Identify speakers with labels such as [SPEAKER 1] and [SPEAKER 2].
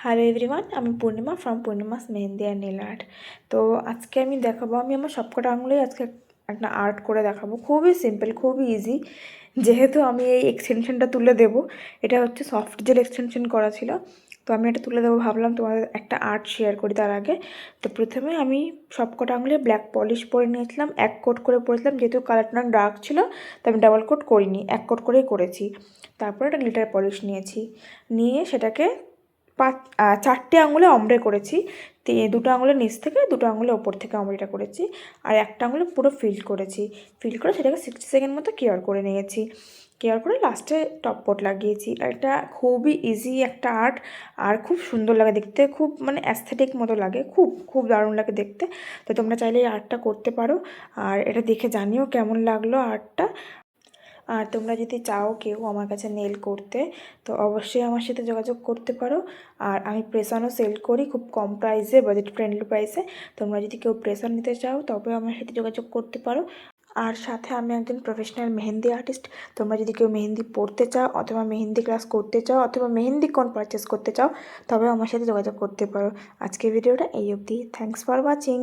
[SPEAKER 1] Hello everyone, আমি Purnima from Purnima's mehendi and nail art. তো আজকে আমি দেখাবো, আমি আমার সবকটা আঙুলেই আজকে একটা আর্ট করে দেখাবো। খুবই সিম্পল, খুবই ইজি। যেহেতু আমি এই এক্সটেনশনটা তুলে দেবো, এটা হচ্ছে সফট জেল এক্সটেনশন করা ছিল, তো আমি এটা তুলে দেবো ভাবলাম তোমাদের একটা আর্ট শেয়ার করি তার আগে। তো প্রথমে আমি সবকটা আঙুলে ব্ল্যাক পলিশ পরে নিয়েছিলাম, এক কোট করে পরেছিলাম, যেহেতু কালারটা ডার্ক ছিল তো আমি ডাবল কোট করিনি, এক কোট করেই করেছি। তারপরে একটা গ্লিটার পলিশ নিয়েছি, নিয়ে সেটাকে চারটে আঙুলে অমড়ে করেছি। দুটো আঙুলের নিচ থেকে, দুটো আঙুলের ওপর থেকে অমড়েটা করেছি, আর একটা আঙুলে পুরো ফিল করেছি। ফিল করে সেটাকে 60 সেকেন্ড মতো কেয়ার করে নিয়েছি। কেয়ার করে লাস্টে টপ কোট লাগিয়েছি। এটা খুবই ইজি একটা আর্ট, আর খুব সুন্দর লাগে দেখতে, খুব মানে অ্যাস্থেটিক মতো লাগে, খুব খুব দারুণ লাগে দেখতে। তো তোমরা চাইলে এই আর্টটা করতে পারো, আর এটা দেখে জানিও কেমন লাগলো আর্টটা। আর তোমরা যদি চাও কেউ আমার কাছে নেল করতে, তো অবশ্যই আমার সাথে যোগাযোগ করতে পারো। আর আমি প্রেস-অনও সেল করি খুব কম প্রাইসে, বাজেট ফ্রেন্ডলি প্রাইসে। তোমরা যদি কেউ প্রেস-অন নিতে চাও তবে আমার সাথে যোগাযোগ করতে পারো। আর সাথে আমি একজন প্রফেশনাল মেহেন্দি আর্টিস্ট। তোমরা যদি কেউ মেহেন্দি পড়তে চাও, অথবা মেহেন্দি ক্লাস করতে চাও, অথবা মেহেন্দি কোন পারচেস করতে চাও, তবে আমার সাথে যোগাযোগ করতে পারো। আজকের ভিডিওটা এই অবধি। Thanks for watching.